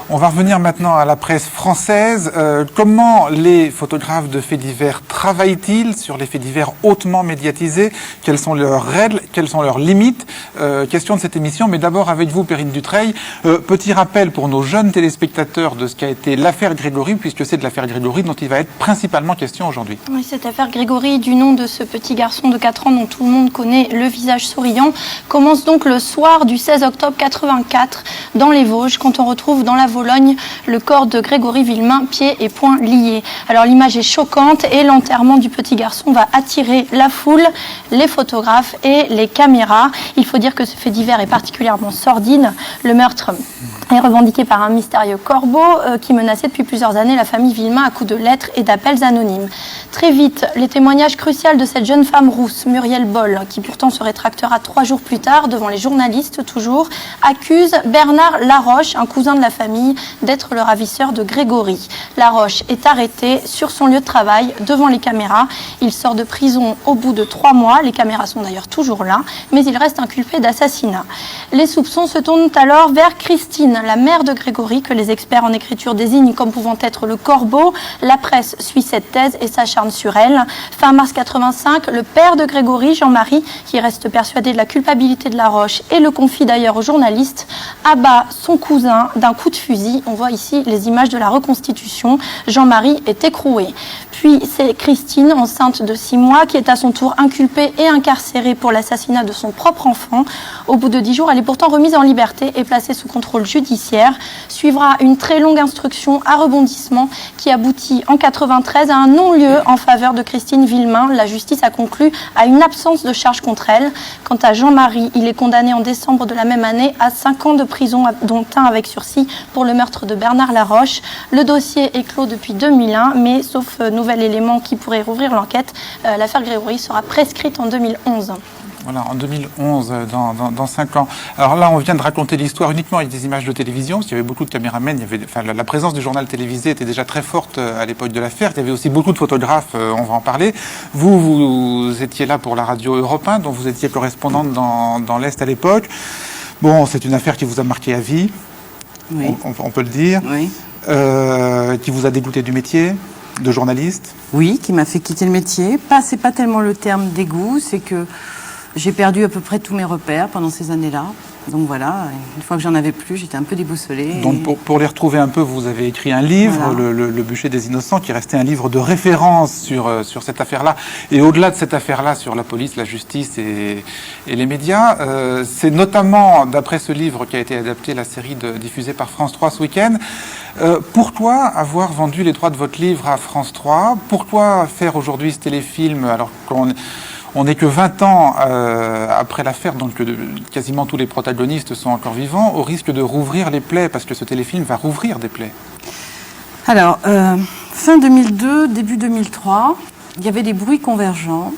On va revenir maintenant à la presse française. Comment les photographes de faits divers travaillent-ils sur les faits divers hautement médiatisés? Quelles sont leurs règles? Quelles sont leurs limites? Question de cette émission, mais d'abord avec vous, Perrine Dutreil. Petit rappel pour nos jeunes téléspectateurs de ce qu'a été l'affaire Grégory, puisque c'est de l'affaire Grégory dont il va être principalement question aujourd'hui. Oui, cette affaire Grégory, du nom de ce petit garçon de 4 ans dont tout le monde connaît le visage souriant, commence donc le soir du 16 octobre 84 dans les Vosges, quand on retrouve dans la Vologne le corps de Grégory Villemain, pieds et poings liés. Alors l'image est choquante et l'enterrement du petit garçon va attirer la foule, les photographes et les caméras. Il faut dire que ce fait divers est particulièrement sordide. Le meurtre est revendiqué par un mystérieux corbeau qui menaçait depuis plusieurs années la famille Villemain à coups de lettres et d'appels anonymes. Très vite, les témoignages cruciaux de cette jeune femme rousse, Muriel Boll, qui pourtant se rétractera 3 jours plus tard devant les journalistes toujours, accuse Bernard Laroche, un cousin de la famille, d'être le ravisseur de Grégory. Laroche est arrêté sur son lieu de travail devant les caméras. Il sort de prison au bout de 3 mois. Les caméras sont d'ailleurs toujours là, mais il reste inculpé d'assassinat. Les soupçons se tournent alors vers Christine, la mère de Grégory, que les experts en écriture désignent comme pouvant être le corbeau. La presse suit cette thèse et s'acharne sur elle. Fin mars 85, le père de Grégory, Jean-Marie, qui reste persuadé de la culpabilité de Laroche et le confie d'ailleurs aux journalistes, abat son cousin d'un coup de fusil. On voit ici les images de la reconstitution. Jean-Marie est écroué. Puis c'est Christine, enceinte de 6 mois, qui est à son tour inculpée et incarcérée pour l'assassinat de son propre enfant. Au bout de 10 jours, elle est pourtant remise en liberté et placée sous contrôle judiciaire. Suivra une très longue instruction à rebondissement qui aboutit en 93 à un non-lieu en faveur de Christine Villemain. La justice a conclu à une absence de charge contre elle. Quant à Jean-Marie, il est condamné en décembre de la même année à 5 ans de prison, dont 1 avec sursis pour le meurtre de Bernard Laroche. Le dossier est clos depuis 2001, mais sauf nouvel élément qui pourrait rouvrir l'enquête, l'affaire Grégory sera prescrite en 2011. Voilà, en 2011, dans 5 ans. Alors là, on vient de raconter l'histoire uniquement avec des images de télévision, parce qu'il y avait beaucoup de caméramens, la présence du journal télévisé était déjà très forte à l'époque de l'affaire, il y avait aussi beaucoup de photographes, on va en parler. Vous étiez là pour la radio Europe 1, dont vous étiez correspondante dans l'Est à l'époque. Bon, c'est une affaire qui vous a marqué à vie, oui. on peut le dire, oui. Qui vous a dégoûté du métier de journaliste. Oui, qui m'a fait quitter le métier. C'est pas tellement le terme dégoût, c'est que j'ai perdu à peu près tous mes repères pendant ces années-là. Donc voilà, une fois que j'en avais plus, j'étais un peu déboussolée. Donc pour les retrouver un peu, vous avez écrit un livre, voilà. le Bûcher des Innocents, qui restait un livre de référence sur cette affaire-là. Et au-delà de cette affaire-là, sur la police, la justice et les médias, c'est notamment, d'après ce livre qui a été adapté, la série diffusée par France 3 ce week-end. Pourquoi avoir vendu les droits de votre livre à France 3 ? Pourquoi faire aujourd'hui ce téléfilm alors qu'on n'est que 20 ans après l'affaire, donc quasiment tous les protagonistes sont encore vivants, au risque de rouvrir les plaies, parce que ce téléfilm va rouvrir des plaies. Alors, fin 2002, début 2003, il y avait des bruits convergents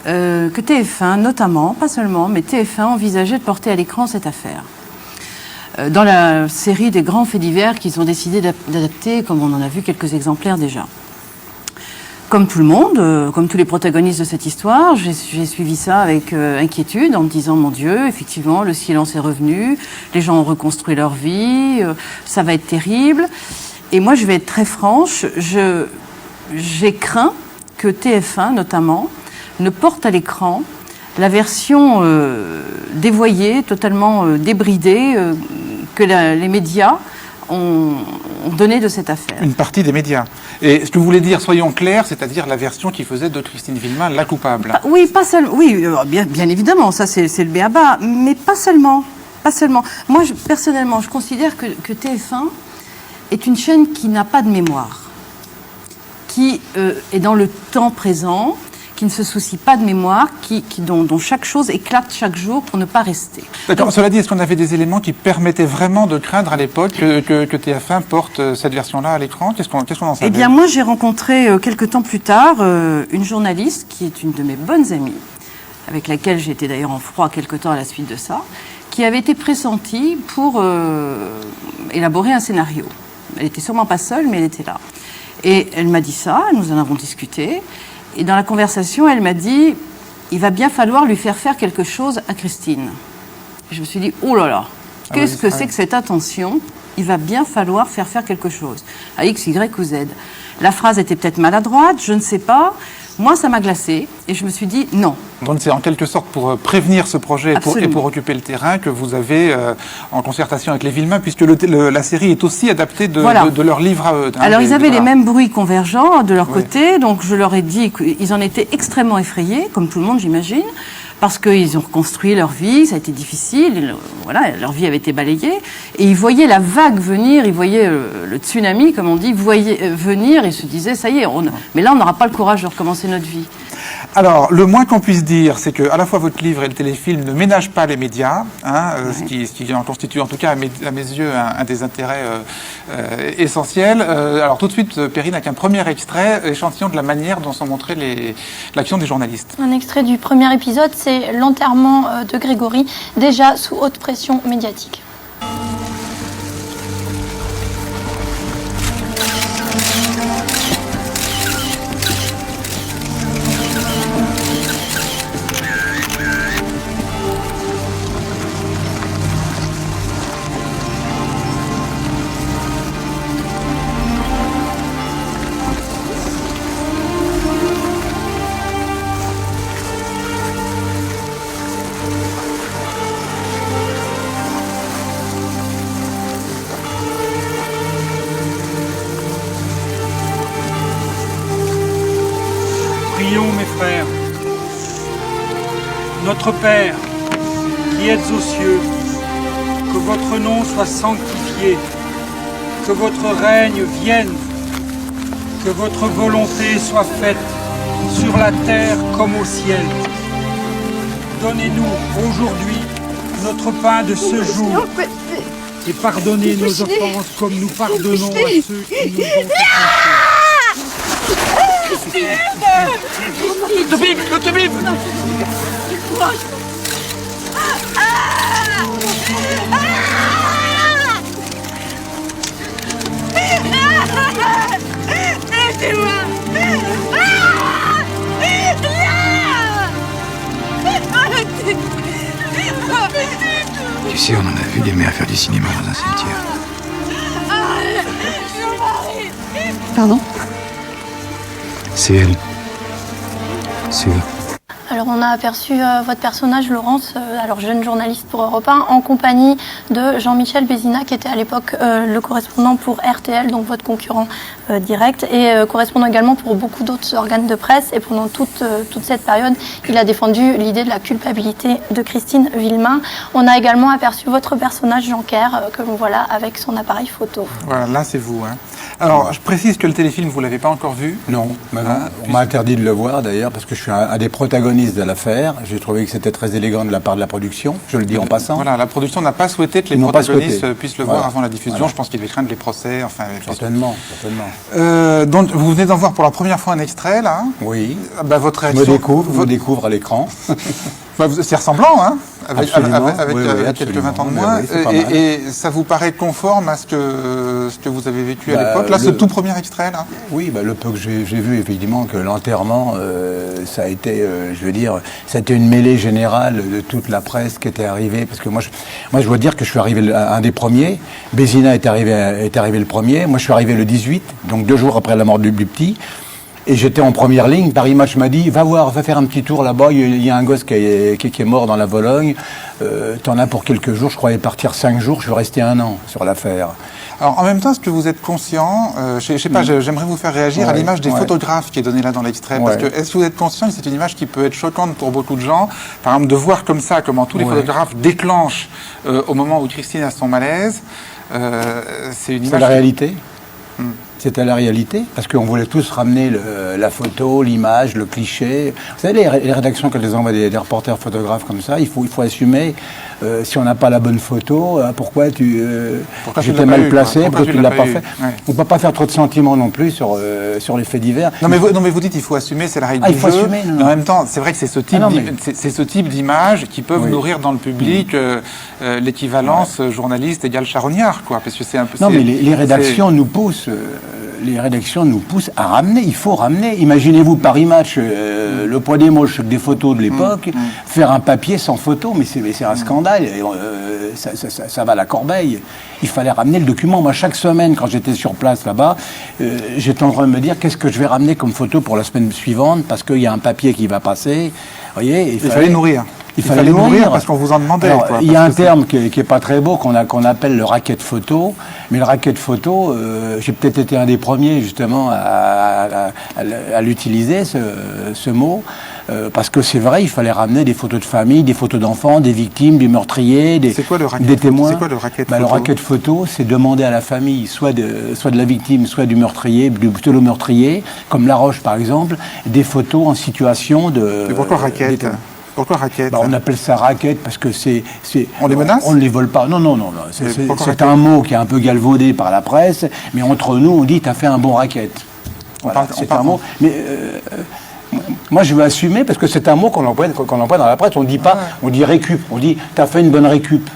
que TF1, notamment, pas seulement, mais TF1 envisageait de porter à l'écran cette affaire. Dans la série des grands faits divers qu'ils ont décidé d'adapter, comme on en a vu quelques exemplaires déjà. Comme tout le monde, comme tous les protagonistes de cette histoire, j'ai suivi ça avec inquiétude, en me disant, mon Dieu, effectivement, le silence est revenu, les gens ont reconstruit leur vie, ça va être terrible. Et moi, je vais être très franche, j'ai craint que TF1, notamment, ne porte à l'écran la version dévoyée, totalement débridée, que les médias ont donné de cette affaire. Une partie des médias. Et ce que vous voulez dire, soyons clairs, c'est-à-dire la version qui faisait de Christine Villemain la coupable. Oui, pas seulement. Oui, bien évidemment, ça c'est le b.a.-ba, mais pas seulement. Pas seulement. Moi, personnellement, je considère que TF1 est une chaîne qui n'a pas de mémoire, qui est dans le temps présent, qui ne se soucie pas de mémoire, dont chaque chose éclate chaque jour pour ne pas rester. D'accord. Cela dit, est-ce qu'on avait des éléments qui permettaient vraiment de craindre à l'époque que TF1 porte cette version-là à l'écran ? Qu'est-ce qu'on en savait ? Eh bien, moi, j'ai rencontré quelques temps plus tard une journaliste qui est une de mes bonnes amies, avec laquelle j'ai été d'ailleurs en froid quelque temps à la suite de ça, qui avait été pressentie pour élaborer un scénario. Elle était sûrement pas seule, mais elle était là. Et elle m'a dit ça, nous en avons discuté. Et dans la conversation, elle m'a dit, il va bien falloir lui faire faire quelque chose à Christine. Et je me suis dit, oh là là, qu'est-ce que c'est que cette attention il va bien falloir faire quelque chose, à X, Y ou Z. La phrase était peut-être maladroite, je ne sais pas. Moi, ça m'a glacée et je me suis dit non. Donc c'est en quelque sorte pour prévenir ce projet et pour occuper le terrain que vous avez, en concertation avec les Villemains, puisque la série est aussi adaptée de leur livre à eux. Alors ils avaient les mêmes bruits convergents de leur côté, donc je leur ai dit qu'ils en étaient extrêmement effrayés, comme tout le monde j'imagine, parce qu'ils ont reconstruit leur vie, ça a été difficile, voilà, leur vie avait été balayée, et ils voyaient la vague venir, ils voyaient le tsunami, comme on dit, venir, et se disaient, ça y est, mais là on n'aura pas le courage de recommencer notre vie. Alors, le moins qu'on puisse dire, c'est que à la fois votre livre et le téléfilm ne ménagent pas les médias, ce qui en constitue en tout cas à mes yeux un des intérêts essentiels. Alors tout de suite, Perrine, avec un premier extrait, échantillon de la manière dont sont montrées l'action des journalistes. Un extrait du premier épisode, c'est l'enterrement de Grégory, déjà sous haute pression médiatique. Prions, mes frères. Notre Père, qui êtes aux cieux, que votre nom soit sanctifié, que votre règne vienne, que votre volonté soit faite sur la terre comme au ciel. Donnez-nous aujourd'hui notre pain de ce jour et pardonnez nos offenses comme nous pardonnons à ceux qui nous ont offensés. Le tabib Aidez-moi. Tu sais, on en a vu des mères faire du cinéma dans un cimetière. Pardon? C'est elle. C'est eux. Alors on a aperçu votre personnage, Laurence, alors jeune journaliste pour Europe 1, en compagnie de Jean-Michel Bézina, qui était à l'époque le correspondant pour RTL, donc votre concurrent direct, et correspondant également pour beaucoup d'autres organes de presse. Et pendant toute cette période, il a défendu l'idée de la culpabilité de Christine Villemain. On a également aperçu votre personnage, Jean Kerr, que l'on voit là avec son appareil photo. Voilà, là c'est vous. Hein. Alors, je précise que le téléfilm, vous ne l'avez pas encore vu. Non, on m'a interdit de le voir d'ailleurs parce que je suis un des protagonistes de l'affaire. J'ai trouvé que c'était très élégant de la part de la production, je le dis en passant. Voilà, la production n'a pas souhaité que les protagonistes puissent le voir avant la diffusion. Voilà. Je pense qu'il devait craindre les procès. Enfin, certainement, certainement. Donc, vous venez d'en voir pour la première fois un extrait, là. Oui. Bah, votre réaction... Je me découvre à l'écran. Bah, c'est ressemblant, hein, avec oui, quelques 20 ans de moins. Oui, et ça vous paraît conforme à ce que vous avez vécu à l'époque, là, ce tout premier extrait, là? Oui, le peu que j'ai vu, évidemment, que l'enterrement, ça a été, je veux dire, ça a été une mêlée générale de toute la presse qui était arrivée. Parce que moi, je dois dire que je suis arrivé un des premiers. Bézina est arrivé le premier. Moi, je suis arrivé le 18, donc 2 jours après la mort du petit. Et j'étais en première ligne. Paris Match m'a dit, va faire un petit tour là-bas. Il y a un gosse qui est mort dans la Vologne. T'en as pour quelques jours. Je croyais partir 5 jours. Je suis resté 1 an sur l'affaire. Alors, en même temps, est-ce que vous êtes conscient, je sais pas, j'aimerais vous faire réagir à l'image des photographes qui est donnée là dans l'extrait. Parce que, est-ce que vous êtes conscient que c'est une image qui peut être choquante pour beaucoup de gens? Par exemple, de voir comme ça, comment tous les photographes déclenchent au moment où Christine a son malaise. C'est une image... C'est la réalité. C'était la réalité, parce qu'on voulait tous ramener la photo, l'image, le cliché. Vous savez, les rédactions, quand elles envoient des reporters photographes comme ça, il faut assumer, si on n'a pas la bonne photo, pourquoi j'étais mal placé, pourquoi tu ne l'as pas fait. Ouais. On ne peut pas faire trop de sentiments non plus sur les faits divers. Non mais vous dites il faut assumer, c'est la règle du jeu. Assumer, mais en même temps, c'est vrai que c'est ce type d'images qui peuvent nourrir dans le public l'équivalence journaliste égale charognard, quoi. Parce que c'est un peu... Non mais les rédactions nous poussent... les rédactions nous poussent à ramener. Il faut ramener. Imaginez-vous Paris Match, le poids des mots, des photos de l'époque, faire un papier sans photo, mais c'est un scandale. Et, ça va à la corbeille. Il fallait ramener le document. Moi, chaque semaine, quand j'étais sur place là-bas, j'étais en train de me dire qu'est-ce que je vais ramener comme photo pour la semaine suivante, parce qu'il y a un papier qui va passer. Vous voyez, il fallait nourrir. Il fallait nourrir parce qu'on vous en demandait. Alors, il y a un terme qui est pas très beau qu'on appelle le racket photo. Mais le racket photo, j'ai peut-être été un des premiers justement à l'utiliser ce mot. Parce que c'est vrai, il fallait ramener des photos de famille, des photos d'enfants, des victimes, des meurtriers, des témoins. C'est quoi le racket photo? Le racket photo, c'est demander à la famille, soit de la victime, soit du meurtrier, du pseudo-meurtrier, comme Laroche par exemple, des photos en situation de... Mais pourquoi racket? Pourquoi racket? On appelle ça racket parce que c'est... On les menace? On ne les vole pas. Non. C'est un mot qui est un peu galvaudé par la presse, mais entre nous, on dit « t'as fait un bon racket ». Voilà, c'est un mot. Mais moi, je veux assumer parce que c'est un mot qu'on emploie dans la presse. On dit pas, on dit récup. On dit « t'as fait une bonne récup ».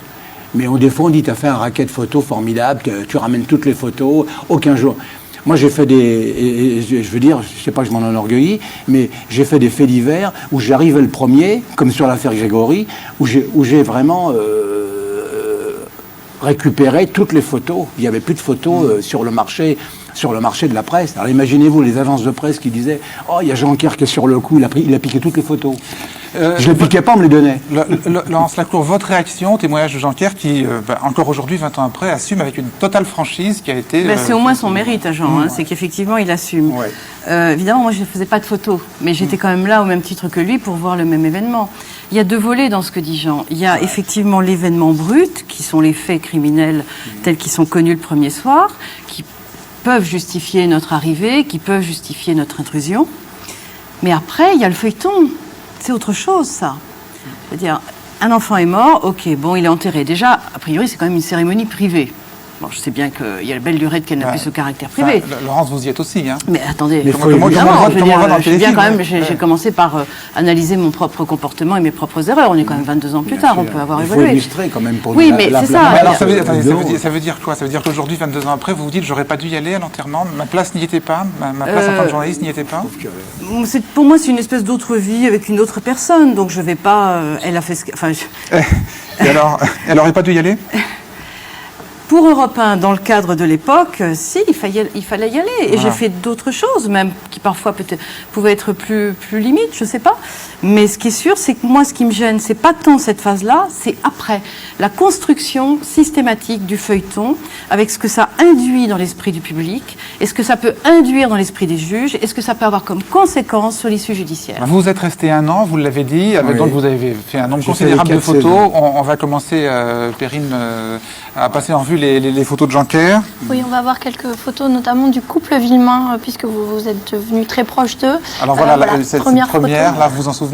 Mais des fois, on dit « t'as fait un racket photo formidable, tu ramènes toutes les photos, aucun jour ». Moi, j'ai fait je veux dire, je sais pas que je m'en enorgueillis, mais j'ai fait des faits divers où j'arrivais le premier, comme sur l'affaire Grégory, où j'ai vraiment récupéré toutes les photos. Il n'y avait plus de photos sur le marché de la presse. Alors imaginez-vous les agences de presse qui disaient « Oh, il y a Jean-Pierre qui est sur le coup, il a piqué toutes les photos ». Je ne les piquais pas, on me les donnait. Laurence Lacour, votre réaction au témoignage de Jean-Pierre qui, encore aujourd'hui, 20 ans après, assume avec une totale franchise qui a été... c'est au moins son mérite, Jean, c'est qu'effectivement, il assume. Ouais. Évidemment, moi, je ne faisais pas de photos, mais j'étais quand même là, au même titre que lui, pour voir le même événement. Il y a deux volets dans ce que dit Jean. Il y a effectivement l'événement brut, qui sont les faits criminels tels qu'ils sont connus le premier soir, qui peuvent justifier notre arrivée, qui peuvent justifier notre intrusion. Mais après, il y a le feuilleton. C'est autre chose, ça. C'est-à-dire, un enfant est mort, ok, bon, il est enterré. Déjà, a priori, c'est quand même une cérémonie privée. Bon, je sais bien qu'il y a la belle lurette qu'elle n'a plus ce caractère privé. Laurence, vous y êtes aussi, hein. Mais attendez, j'ai commencé par analyser mon propre comportement et mes propres erreurs. On est quand même 22 ans plus tard, on peut avoir évolué. Il faut illustrer quand même pour oui, mais c'est ça. Alors, ça veut dire quoi? Ça veut dire qu'aujourd'hui, 22 ans après, vous vous dites, j'aurais pas dû y aller à l'enterrement, ma place n'y était pas, ma place en tant que journaliste n'y était pas? Pour moi, c'est une espèce d'autre vie avec une autre personne, donc je vais pas... elle a fait ce... Enfin, Et alors, elle aurait pas dû y aller? Pour Europe 1, dans le cadre de l'époque, si, il fallait y aller. Et j'ai fait d'autres choses, même qui parfois peut-être pouvaient être plus limites, je ne sais pas. Mais ce qui est sûr, c'est que moi, ce qui me gêne, c'est pas tant cette phase-là, c'est après. La construction systématique du feuilleton, avec ce que ça induit dans l'esprit du public, et ce que ça peut induire dans l'esprit des juges, et ce que ça peut avoir comme conséquence sur l'issue judiciaire. Vous êtes resté 1 an, vous l'avez dit, donc vous avez fait un nombre considérable de photos. On va commencer, Perrine, à passer en vue les photos de Jean-Pierre. Oui, on va voir quelques photos, notamment du couple Villemain, puisque vous êtes devenu très proche d'eux. Alors voilà, cette première photo. Là, vous vous en souvenez?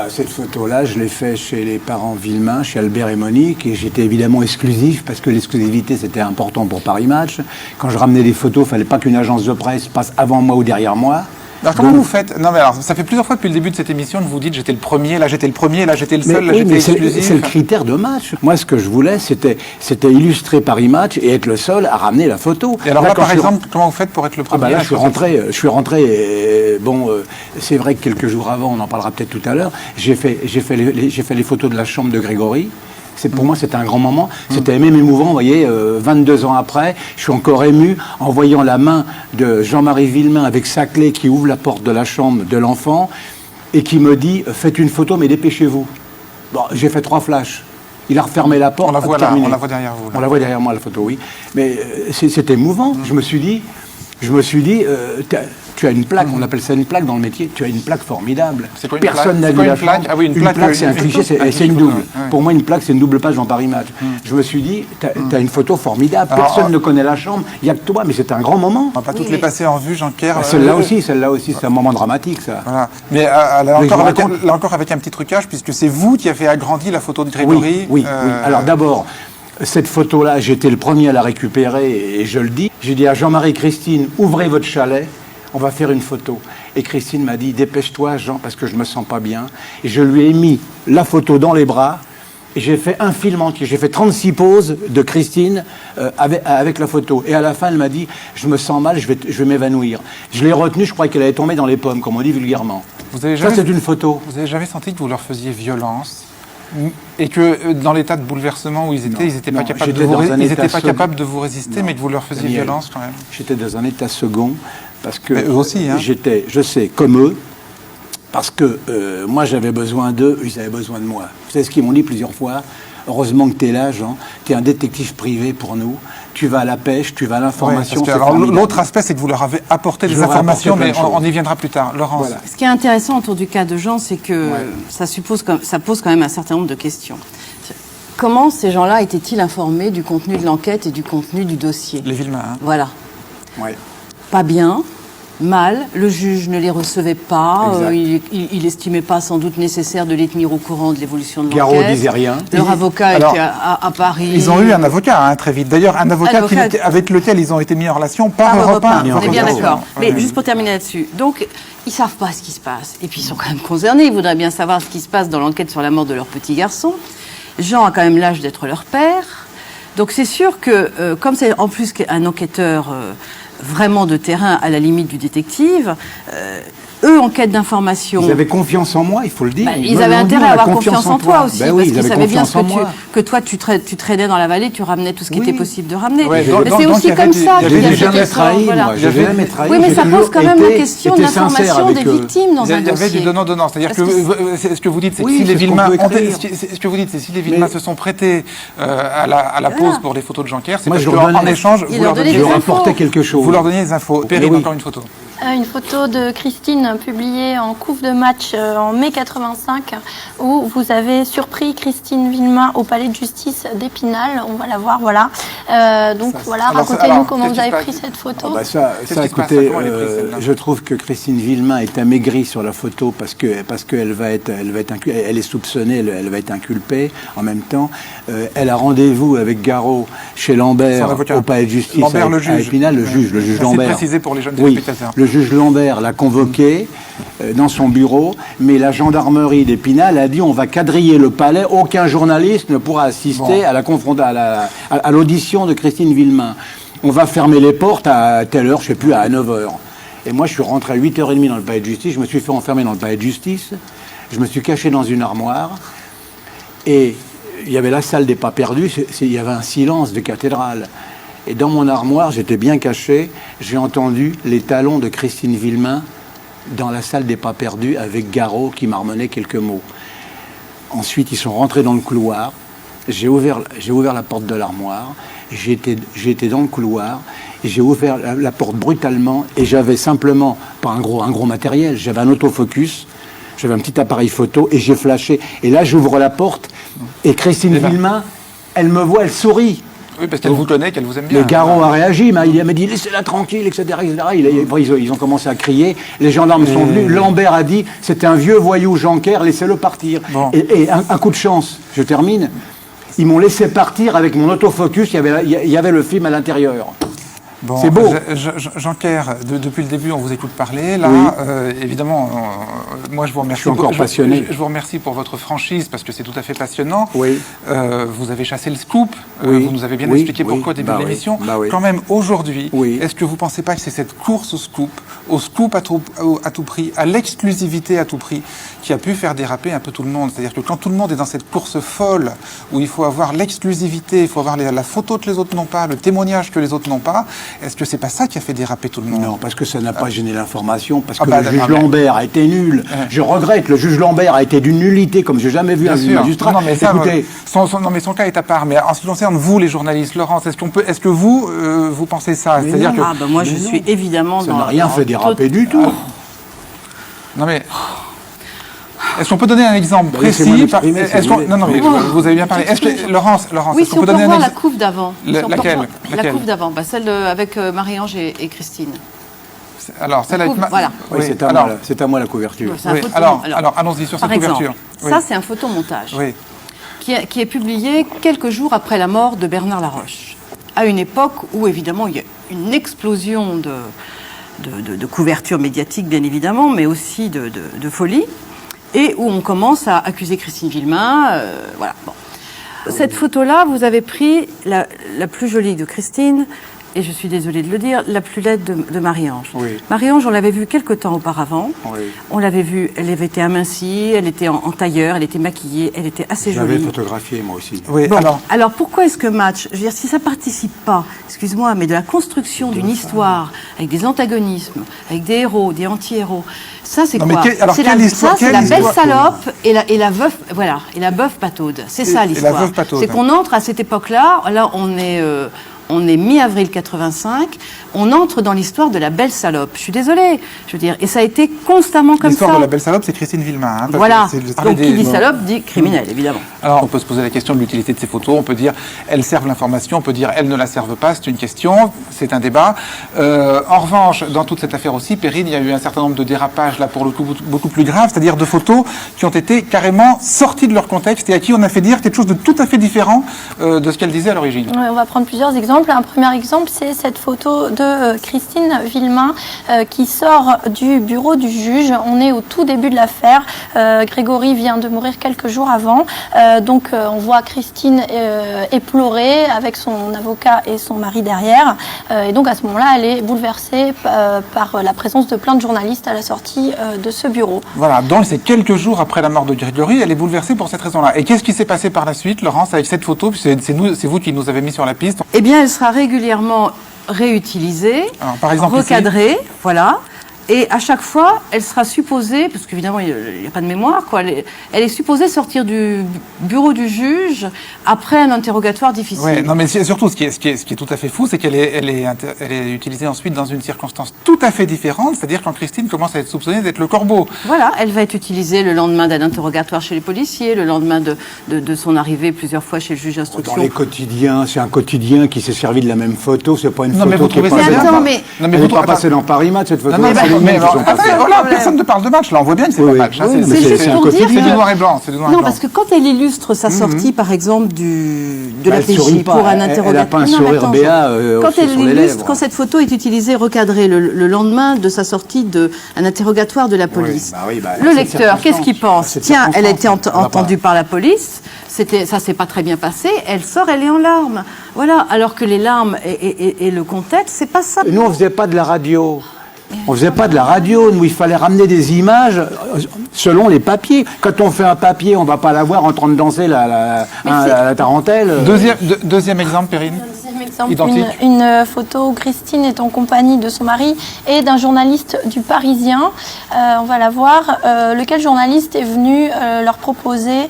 Cette photo-là, je l'ai faite chez les parents Villemain, chez Albert et Monique, et j'étais évidemment exclusif, parce que l'exclusivité, c'était important pour Paris Match. Quand je ramenais des photos, il ne fallait pas qu'une agence de presse passe avant moi ou derrière moi. Alors comment vous faites? Non mais alors, ça fait plusieurs fois depuis le début de cette émission que vous dites j'étais le premier, là j'étais le premier, là j'étais le seul, là j'étais exclusif. C'est le critère de match. Moi ce que je voulais c'était illustrer Paris Match et être le seul à ramener la photo. Et alors là par exemple, comment vous faites pour être le premier? Là je suis rentré et, c'est vrai que quelques jours avant, on en parlera peut-être tout à l'heure, j'ai fait les photos de la chambre de Grégory. Pour moi, c'était un grand moment. C'était même émouvant, vous voyez, 22 ans après, je suis encore ému en voyant la main de Jean-Marie Villemain avec sa clé qui ouvre la porte de la chambre de l'enfant et qui me dit « Faites une photo, mais dépêchez-vous ». Bon, j'ai fait 3 flashs. Il a refermé la porte. On la voit là, on la voit derrière vous. Là. On la voit derrière moi, la photo, oui. Mais c'était émouvant. Je me suis dit, tu as une plaque, on appelle ça une plaque dans le métier, tu as une plaque formidable. C'est quoi une Personne n'a vu la plaque. Ah oui, une plaque, c'est un cliché, c'est une double. Ouais. Pour moi, une plaque, c'est une double page dans Paris Match. Je me suis dit, tu as une photo formidable, personne ne connaît la chambre, il n'y a que toi, mais c'est un grand moment. On va pas toutes les passer en vue, Jean-Pierre. Celle-là aussi, c'est un moment dramatique, ça. Voilà. Mais là encore avec un petit trucage, puisque c'est vous qui avez agrandi la photo de Grégory. Oui. Alors d'abord, cette photo-là, j'étais le premier à la récupérer, et je le dis. J'ai dit à Jean-Marie et Christine, ouvrez votre chalet. On va faire une photo. Et Christine m'a dit, dépêche-toi, Jean, parce que je me sens pas bien. Et je lui ai mis la photo dans les bras. Et j'ai fait un film entier. J'ai fait 36 poses de Christine avec la photo. Et à la fin, elle m'a dit, je me sens mal, je vais m'évanouir. Je l'ai retenue, je croyais qu'elle allait tomber dans les pommes, comme on dit vulgairement. Ça, c'est une photo. Vous avez jamais senti que vous leur faisiez violence et que dans l'état de bouleversement où ils n'étaient pas capables de vous résister, mais que vous leur faisiez violence quand même? J'étais dans un état second, parce que eux aussi, hein. j'étais, je sais, comme eux, parce que moi j'avais besoin d'eux, ils avaient besoin de moi. Vous savez ce qu'ils m'ont dit plusieurs fois? Heureusement que tu es là, Jean, tu es un détective privé pour nous, tu vas à la pêche, tu vas à l'information. L'autre aspect, c'est que vous leur avez apporté des informations, mais on y viendra plus tard. Laurence. Voilà. Ce qui est intéressant autour du cas de Jean, c'est que ça pose quand même un certain nombre de questions. Comment ces gens-là étaient-ils informés du contenu de l'enquête et du contenu du dossier? Les Villemain. Hein. Voilà. Ouais. Pas bien, mal, le juge ne les recevait pas, il estimait pas sans doute nécessaire de les tenir au courant de l'évolution de l'enquête. Garot disait rien. Leur avocat était à Paris. Ils ont eu un avocat très vite. D'ailleurs, un avocat avec lequel ils ont été mis en relation par Europe 1. On est bien d'accord. Mais juste pour terminer là-dessus, donc ils savent pas ce qui se passe. Et puis ils sont quand même concernés, ils voudraient bien savoir ce qui se passe dans l'enquête sur la mort de leur petit garçon. Jean a quand même l'âge d'être leur père. Donc c'est sûr que, comme c'est en plus un enquêteur vraiment de terrain, à la limite du détective, eux, en quête d'information... Ils avaient confiance en moi, il faut le dire. Ils avaient intérêt à avoir confiance en toi aussi, parce qu'ils savaient bien que toi, tu traînais dans la vallée, tu ramenais tout ce qui était possible de ramener. Ouais, mais c'est aussi comme ça qu'il y a jamais trahi, moi. J'avais jamais trahi. Oui, mais ça pose quand même la question de l'information des victimes dans un dossier. Il y avait du donnant-donnant. C'est-à-dire que ce que vous dites, c'est que si les Villemain se sont prêtés à la pause pour les photos de Jean-Pierre, c'est parce qu'en échange, vous leur apportez quelque chose. Vous leur donniez des infos. Perrine, encore une photo. Une photo de Christine publiée en couve de match en mai 85 où vous avez surpris Christine Villemain au palais de justice d'Épinal. On va la voir, voilà. Racontez-nous comment vous avez pris cette photo. Écoutez, je trouve que Christine Villemain est amaigrie sur la photo parce qu'elle est soupçonnée, elle va être inculpée en même temps. Elle a rendez-vous avec Garot chez Lambert au palais de justice à Épinal, le juge Lambert. C'est précisé pour les jeunes téléspectateurs. Le juge Lambert l'a convoqué dans son bureau, mais la gendarmerie d'Épinal a dit on va quadriller le palais, aucun journaliste ne pourra assister à l'audition de Christine Villemain. On va fermer les portes à telle heure, je ne sais plus, à 9h. Et moi je suis rentré à 8h30 dans le palais de justice, je me suis fait enfermer dans le palais de justice, je me suis caché dans une armoire, et il y avait la salle des pas perdus, il y avait un silence de cathédrale. Et dans mon armoire, j'étais bien caché, j'ai entendu les talons de Christine Villemain dans la salle des pas perdus avec Garot qui marmonnait quelques mots. Ensuite, ils sont rentrés dans le couloir, j'ai ouvert la porte de l'armoire, j'étais dans le couloir, et j'ai ouvert la porte brutalement, et j'avais simplement, pas un gros matériel, j'avais un autofocus, j'avais un petit appareil photo, et j'ai flashé. Et là, j'ouvre la porte, et Christine Villemain, elle me voit, elle sourit. Oui, parce qu'elle vous connaît, qu'elle vous aime bien. Le Garot a réagi, mais il m'a dit laissez-la tranquille, etc. Ils ont commencé à crier. Les gendarmes sont venus. Lambert a dit c'était un vieux voyou Jean-Pierre, laissez-le partir. Bon. Et un coup de chance, je termine. Ils m'ont laissé partir avec mon autofocus. Il y avait le film à l'intérieur. Bon, c'est beau. Jean-Pierre, depuis le début, on vous écoute parler. Là, évidemment, moi, je vous remercie. Je suis encore passionné. Je vous remercie pour votre franchise, parce que c'est tout à fait passionnant. Oui. Vous avez chassé le scoop. Vous nous avez bien expliqué pourquoi au début de l'émission. Quand même, aujourd'hui, est-ce que vous ne pensez pas que c'est cette course au scoop à tout prix, à l'exclusivité à tout prix, qui a pu faire déraper un peu tout le monde? C'est-à-dire que quand tout le monde est dans cette course folle, où il faut avoir l'exclusivité, il faut avoir la photo que les autres n'ont pas, le témoignage que les autres n'ont pas, est-ce que c'est pas ça qui a fait déraper tout le monde? Non, parce que ça n'a pas gêné l'information, parce que le juge Lambert a été nul. Je regrette, le juge Lambert a été d'une nullité comme j'ai jamais vu un magistrat. Non, mais son cas est à part. Mais en ce qui concerne vous, les journalistes, Laurence, est-ce que vous pensez ça? C'est-à-dire que moi, je suis évidemment ça n'a rien fait déraper du tout. Non mais. Est-ce qu'on peut donner un exemple précis? Non, mais vous avez bien parlé. Laurence, oui, est-ce qu'on peut donner un exemple? La couve d'avant. Laquelle? La couve d'avant, celle avec Marie-Ange et Christine. Alors, celle avec voilà. Oui, c'est à moi la couverture. Alors, allons-y sur cette couverture. Ça, c'est un photomontage qui est publié quelques jours après la mort de Bernard Laroche, à une époque où, évidemment, il y a une explosion de couverture médiatique, bien évidemment, mais aussi de folie, et où on commence à accuser Christine Villemain. Voilà. Bon. Cette photo-là, vous avez pris la plus jolie de Christine, et je suis désolée de le dire, la plus laide de Marie-Ange. Oui. Marie-Ange, on l'avait vue quelque temps auparavant. Oui. On l'avait vue, elle avait été amincie, elle était en tailleur, elle était maquillée, elle était assez Je l'avais jolie. photographié, moi aussi. Oui, Bon, alors, alors pourquoi est-ce que Match, je veux dire, si ça participe pas, excuse-moi, mais de la construction d'une histoire, avec des antagonismes, avec des héros, des anti-héros, ça c'est Non, mais quoi? alors, C'est quelle histoire- ça, c'est quelle la belle histoire- salope et la veuve, voilà, et la veuve pataude. C'est ça Et la l'histoire. veuve pataude. C'est qu'on entre à cette époque-là, là on est mi-avril 85, on entre dans l'histoire de la belle salope. Je suis désolée, je veux dire, et ça a été constamment comme l'histoire ça. de la belle salope, c'est Christine Villemain. Hein, parce Voilà, que c'est le- donc qui dit bon. salope dit criminel, évidemment. Alors, on peut se poser la question de l'utilité de ces photos. On peut dire, elles servent l'information. On peut dire, elles ne la servent pas. C'est une question. C'est un débat. En revanche, dans toute cette affaire aussi, Perrine, il y a eu un certain nombre de dérapages, là, pour le coup, beaucoup plus graves, c'est-à-dire de photos qui ont été carrément sorties de leur contexte et à qui on a fait dire quelque chose de tout à fait différent de ce qu'elle disait à l'origine. Ouais, on va prendre plusieurs exemples. Un premier exemple, c'est cette photo de Christine Villemain qui sort du bureau du juge. On est au tout début de l'affaire. Grégory vient de mourir quelques jours avant. Donc on voit Christine éplorée avec son avocat et son mari derrière. Et donc à ce moment-là, elle est bouleversée par la présence de plein de journalistes à la sortie de ce bureau. Voilà, donc c'est quelques jours après la mort de Grégory, elle est bouleversée pour cette raison-là. Et qu'est-ce qui s'est passé par la suite, Laurence, avec cette photo? C'est vous qui nous avez mis sur la piste. Eh bien, elle sera régulièrement réutilisée, Alors, par exemple, recadrée, voilà. Et à chaque fois, elle sera supposée, parce qu'évidemment, il n'y a pas de mémoire, quoi, elle est supposée sortir du bureau du juge après un interrogatoire difficile. Ouais, non, mais surtout, ce qui est tout à fait fou, c'est qu'elle est utilisée ensuite dans une circonstance tout à fait différente, c'est-à-dire quand Christine commence à être soupçonnée d'être le corbeau. Voilà, elle va être utilisée le lendemain d'un interrogatoire chez les policiers, le lendemain de son arrivée plusieurs fois chez le juge Dans d'instruction. les quotidiens, c'est un quotidien qui s'est servi de la même photo, c'est pas une Non, photo mais vous qui est trouvez pas ça Mais bien attends, mais... Non, Elle n'est vous pas attends. passée dans Paris Match, cette photo. Non, c'est les mêmes qui sont passés. voilà, personne ne parle de match, là, on voit bien que c'est pas match. hein, oui, mais c'est juste un pour dire quotidien. C'est du que- noir et blanc, c'est du noir et Non, blanc. parce que quand elle illustre sa sortie, par exemple, de la Elle sourit PJ pas, pour un elle a interrogatoire... pas un Non, mais sourire attends, béat, quand aussi elle sur les illustre, lèvres. quand cette photo est utilisée, recadrée le lendemain de sa sortie d'un interrogatoire de la police, bah oui, bah, le cette lecteur, qu'est-ce qu'il pense? cette Tiens, elle a été circonstance, ça va pas. entendue par la police, ça s'est pas très bien passé, elle sort, elle est en larmes. Voilà, alors que les larmes et le contexte, c'est pas ça. Et nous, on faisait pas de la radio. On faisait pas de la radio, nous, il fallait ramener des images selon les papiers. Quand on fait un papier, on va pas l'avoir en train de danser la tarentelle. Deuxième exemple, Perrine. Deuxième exemple, Identique. une photo où Christine est en compagnie de son mari et d'un journaliste du Parisien. On va la voir. Lequel journaliste est venu leur proposer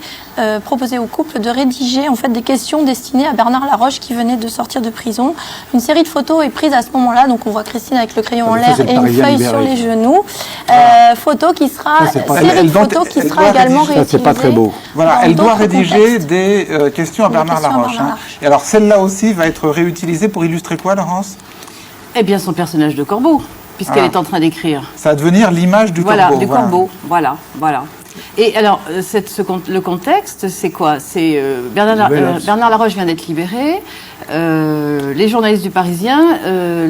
au couple de rédiger en fait des questions destinées à Bernard Laroche qui venait de sortir de prison. Une série de photos est prise à ce moment-là. Donc on voit Christine avec le crayon en Ça, l'air c'est le et une Parisien feuille libéré. sur les genoux. Photo qui sera Ça, c'est pas- série Elle de doit- photos qui elle sera doit également rédiger- Ça, c'est pas très beau. Voilà, dans elle doit d'autres rédiger contextes. des questions à Des Bernard questions à Laroche. Bernard hein. Laroche. Et alors, celle-là aussi va être réutilisée pour illustrer quoi, Laurence? Eh bien, son personnage de Corbeau, puisqu'elle Ah. est en train d'écrire. Ça va devenir l'image du Voilà, corbeau. du voilà. corbeau, voilà. Et alors, le contexte, c'est quoi? C'est Bernard Laroche vient d'être libéré. Les journalistes du Parisien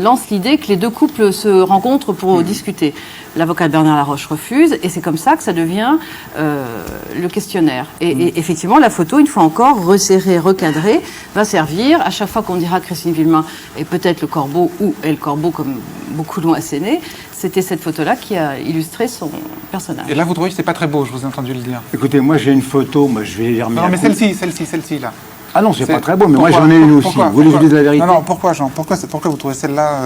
lancent l'idée que les deux couples se rencontrent pour discuter. L'avocat de Bernard Laroche refuse, et c'est comme ça que ça devient le questionnaire. Et effectivement, la photo, une fois encore, resserrée, recadrée, va servir à chaque fois qu'on dira Christine Villemain est peut-être le corbeau ou est le corbeau, comme beaucoup l'ont asséné. C'était cette photo-là qui a illustré son personnage. Et là, vous trouvez que c'est pas très beau, je vous ai entendu le dire. Écoutez, moi j'ai une photo, moi je vais les remettre. Non, mais celle-ci, là. Ah non, c'est C'est- pas très beau, mais Pourquoi moi j'en ai une aussi. Pourquoi Vous voulez que je vous dise la vérité? Non, pourquoi, Jean? Pourquoi vous trouvez celle-là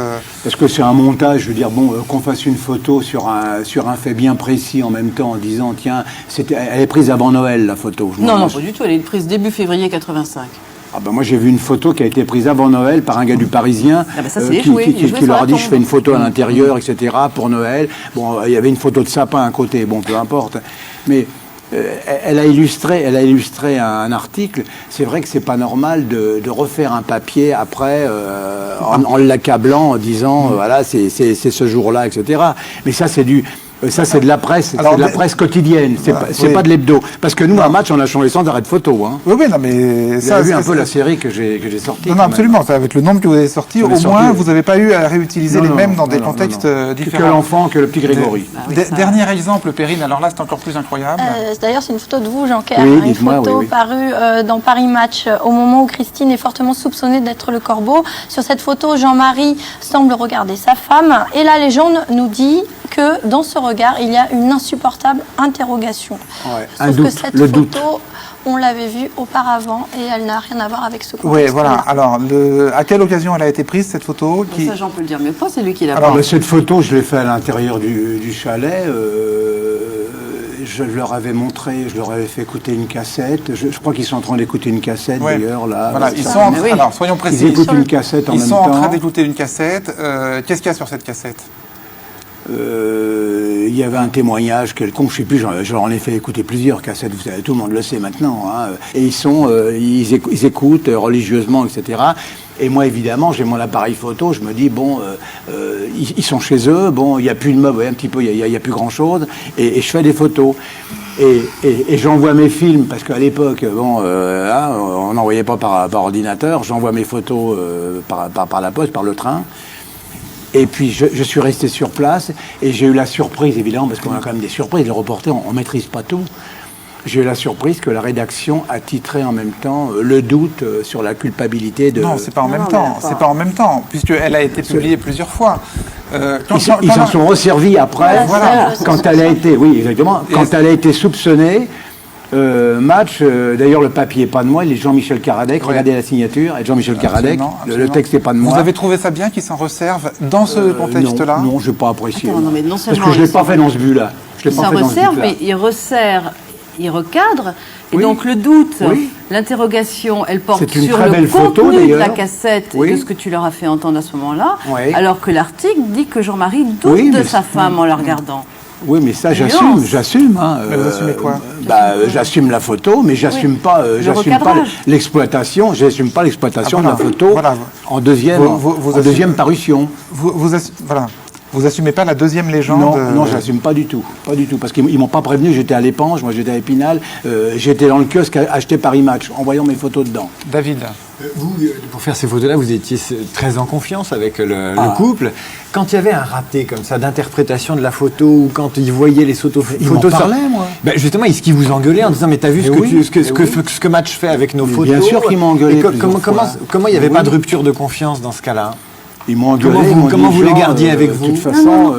Parce que c'est un montage, je veux dire, bon, qu'on fasse une photo sur un fait bien précis en même temps, en disant, tiens, elle est prise avant Noël, la photo. Je m'en Non, lance. pas du tout. Elle est prise début février 85. Ah ben moi j'ai vu une photo qui a été prise avant Noël par un gars du Parisien Ah ben ça, c'est qui joué, il est joué qui sur leur la a dit tombe. je fais une photo à l'intérieur, etc. pour Noël. Bon, il y avait une photo de sapin à côté, bon peu importe. Mais elle a illustré un article. C'est vrai que c'est pas normal de refaire un papier après en l'accablant en disant voilà c'est ce jour-là, etc. Mais ça c'est du Ça, c'est de la presse, Alors, c'est de la presse quotidienne, c'est voilà, pas, oui. pas de l'hebdo. Parce que nous, à Match, on a changé sans arrêt de photo. Hein. Oui, non, mais Vous ça, avez vu un c'est- peu la série que j'ai sortie. Non, quand non, même. absolument. Ça, avec le nombre que vous avez sorti, On au est sorti, moins, oui. vous n'avez pas eu à réutiliser Non, les non, mêmes dans non, des non, contextes non, non. Que différents. l'enfant, que le petit Grégory. oui, ça. Dernier exemple, Perrine, alors là, c'est encore plus incroyable. D'ailleurs, c'est une photo de vous, Jean-Claire, Oui, une dites-moi, photo oui, oui. parue dans Paris Match au moment où Christine est fortement soupçonnée d'être le corbeau. Sur cette photo, Jean-Marie semble regarder sa femme et la légende nous dit que dans ce regard, il y a une insupportable interrogation. Ouais, Sauf un que doute, cette le photo, doute. on l'avait vue auparavant et elle n'a rien à voir avec ce contexte. Oui, voilà. Alors, à quelle occasion elle a été prise, cette photo qui... Ça, Jean peut le dire mieux pas, c'est lui qui l'a Alors, pris. Mais cette photo, je l'ai fait à l'intérieur du chalet. Je leur avais montré, je leur avais fait écouter une cassette. Je crois qu'ils sont en train d'écouter une cassette Ouais. d'ailleurs là. Voilà, ils Ça. sont en... mais oui. Alors, soyons précis. Ils écoutent une cassette en Ils même sont temps. en train d'écouter une cassette. Qu'est-ce qu'il y a sur cette cassette? Il y avait un témoignage quelconque, je sais plus, je leur en ai fait écouter plusieurs cassettes, vous savez, tout le monde le sait maintenant, hein, et ils écoutent religieusement, etc. Et moi, évidemment, j'ai mon appareil photo, je me dis, bon, ils sont chez eux, bon, il n'y a plus de meubles, un petit peu, il y a plus grand-chose, et je fais des photos. Et j'envoie mes films, parce qu'à l'époque, bon, hein, on n'envoyait pas par ordinateur, j'envoie mes photos par la poste, par le train. Et puis je suis resté sur place et j'ai eu la surprise, évidemment, parce qu'on a quand même des surprises, les reporters, on ne maîtrise pas tout. J'ai eu la surprise que la rédaction a titré en même temps le doute sur la culpabilité de... Non, c'est pas en même non, temps. mais C'est pas en même temps, puisqu'elle a été publiée plusieurs fois. Ils s'en sont resservis après, Voilà. quand elle a été, oui, exactement, Et quand elle a été soupçonnée. Match, d'ailleurs le papier n'est pas de moi, il est Jean-Michel Caradec, regardez la signature, et Jean-Michel Caradec, le texte n'est pas de moi. Vous avez trouvé ça bien qu'ils s'en resservent dans ce contexte-là? Non, je n'ai pas apprécié. Attends, non, mais non parce seulement que je ne l'ai ils pas sont- fait dans ce but-là. Je l'ai Il pas s'en fait dans ce resserve, but-là. mais il resserre, il recadre. Et Oui. donc le doute, Oui. l'interrogation, elle porte C'est une sur très le belle photo, contenu de la d'ailleurs. cassette Oui. et de ce que tu leur as fait entendre à ce moment-là. Oui. Alors que l'article dit que Jean-Marie doute Oui, de mais sa c'est- femme en la regardant. Oui, mais ça, Nuance. j'assume. Hein, Mais vous assumez quoi? J'assume la photo, mais j'assume pas, j'assume pas recadrage. l'exploitation. J'assume pas l'exploitation Ah, voilà. de la photo Voilà. en deuxième, Vous en assumez- deuxième parution. Voilà. Vous assumez pas la deuxième légende? Non, je l'assume pas du tout, parce qu'ils m'ont pas prévenu. J'étais à l'Épange, moi j'étais à Épinal, j'étais dans le kiosque à acheter Paris Match en voyant mes photos dedans. David. Vous, pour faire ces photos-là, vous étiez très en confiance avec le couple. Quand il y avait un raté comme ça d'interprétation de la photo, ou quand ils voyaient les photos Ils m'en parlaient, moi. Ben justement, est-ce qu'ils vous engueulaient en disant mais t'as vu ce Mais que, oui, ce que Match fait avec nos Mais photos? bien sûr qu'ils m'ont engueulé Et plusieurs fois. comment il n'y avait Mais pas oui. de rupture de confiance dans ce cas-là? Ils m'ont engueulé, Comment vous- ils m'ont comment dit, vous les Jean, gardiez avec De vous? toute façon,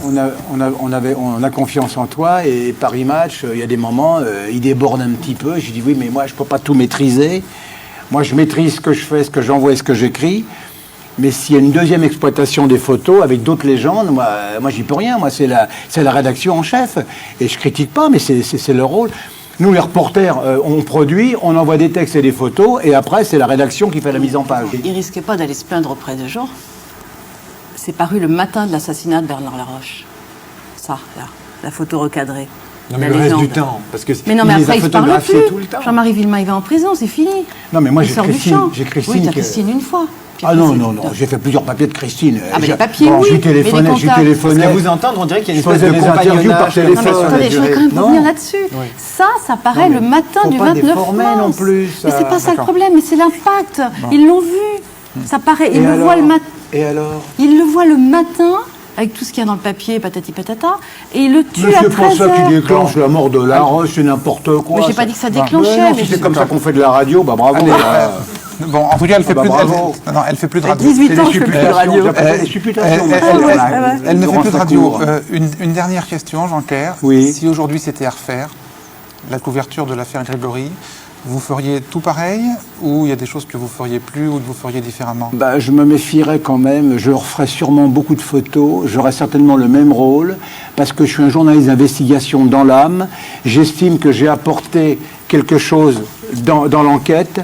on a confiance en toi et Paris Match, il y a des moments, il déborde un petit peu. J'ai dit oui, mais moi je peux pas tout maîtriser. Moi je maîtrise ce que je fais, ce que j'envoie et ce que j'écris. Mais s'il y a une deuxième exploitation des photos avec d'autres légendes, moi j'y peux rien. Moi c'est la rédaction en chef et je critique pas, mais c'est leur rôle. Nous, les reporters, on produit, on envoie des textes et des photos, et après, c'est la rédaction qui fait la mise en page. Il risquait pas d'aller se plaindre auprès de Jean. C'est paru le matin de l'assassinat de Bernard Laroche. Ça, là, la photo recadrée. Non, mais La le reste légende. du temps, parce que Mais non, mais il les après, a il se parle photographiés plus. tout le temps. Jean-Marie Villemain, il va en prison, c'est fini. Non, mais moi, Il j'ai sort du Christine. champ. J'ai Christine Oui, t'as qui- Christine une fois. Puis Ah après, non, c'est- non, non, j'ai fait plusieurs papiers de Christine. Ah, mais J'ai- les papiers, oui, J'ai mais les téléphoné, contacts. Parce téléphoné. qu'à vous entendre, on dirait qu'il y a une Je espèce faisais de des interviews compagnonnage par comme téléphone. Non, mais ça sur la attendez, je voudrais durée. quand même Non. revenir là-dessus. Ça paraît Non, le mais matin faut du pas 29 déformer mars. non plus, Mais ça. c'est pas ça le D'accord. problème, mais c'est l'impact. Ils l'ont vu. Ça paraît, ils Et le voient le alors matin. Et alors Ils le voient le matin, avec tout ce qu'il y a dans le papier, patati patata, et ils le tuent Mais à c'est pas ça 13 qui heures. déclenche la mort de Laroche, c'est n'importe quoi. Mais j'ai pas dit que ça déclenchait, Non, mais si c'est je- comme ça qu'on fait de la radio, bah bravo. Allez, là. Bon, en tout cas, elle fait bah, plus de, bravo. elle fait plus de À radio. 18 C'est ans, des je fais plus de supputations, radio. j'appelle des supputations. Elle- moi. elle- Voilà, Elle ne fait Laurent plus de radio. Facourt. Une dernière question, Jean-Claire. Oui. Si aujourd'hui c'était à refaire, la couverture de l'affaire Grégory, vous feriez tout pareil ou il y a des choses que vous feriez plus ou que vous feriez différemment? Bah, je me méfierais quand même, je referais sûrement beaucoup de photos, j'aurais certainement le même rôle, parce que je suis un journaliste d'investigation dans l'âme, j'estime que j'ai apporté quelque chose dans l'enquête.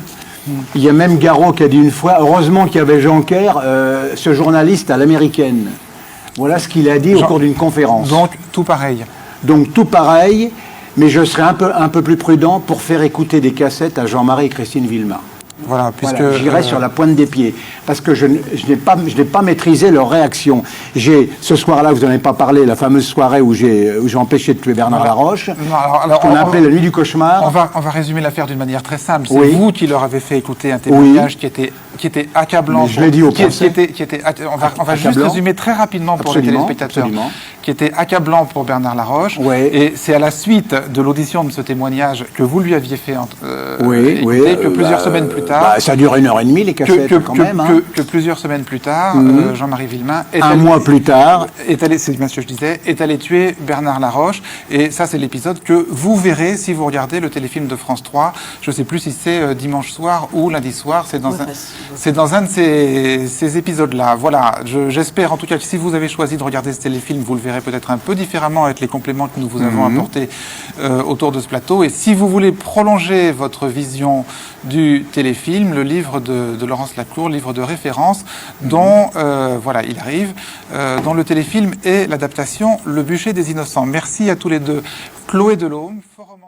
Il y a même Garot qui a dit une fois, heureusement qu'il y avait Jonker, ce journaliste à l'américaine. Voilà ce qu'il a dit au cours d'une conférence. Donc, tout pareil. Donc tout pareil, mais je serais un peu plus prudent pour faire écouter des cassettes à Jean-Marie et Christine Villemain. Voilà, puisque Voilà, j'irai sur la pointe des pieds, parce que je n'ai pas maîtrisé leur réaction. Ce soir-là, vous n'en avez pas parlé, la fameuse soirée où j'ai empêché de tuer Bernard Laroche, qu'on appelait la nuit du cauchemar. On va résumer l'affaire d'une manière très simple. C'est Oui. vous qui leur avez fait écouter un témoignage qui était accablant. Mais je l'ai dit au procès. On va juste Accablant. résumer très rapidement pour Absolument, les téléspectateurs. absolument. Qui était accablant pour Bernard Laroche. Oui. Et c'est à la suite de l'audition de ce témoignage que vous lui aviez fait écouter, que plusieurs semaines plus tard... ça dure 1h30 les cassettes quand même. Que plusieurs semaines plus tard, Jean-Marie Villemain mois plus tard, c'est bien ce que je disais, est allé tuer Bernard Laroche. Et ça, c'est l'épisode que vous verrez si vous regardez le téléfilm de France 3. Je ne sais plus si c'est dimanche soir ou lundi soir. C'est dans un de ces épisodes-là. Voilà. J'espère en tout cas que si vous avez choisi de regarder ce téléfilm, vous le verrez peut-être un peu différemment avec les compléments que nous vous avons apportés autour de ce plateau. Et si vous voulez prolonger votre vision du téléfilm, le livre de Laurence Lacour, livre de référence, dont il arrive, dont le téléfilm est l'adaptation Le Bûcher des Innocents. Merci à tous les deux. Chloé Delhomme, forum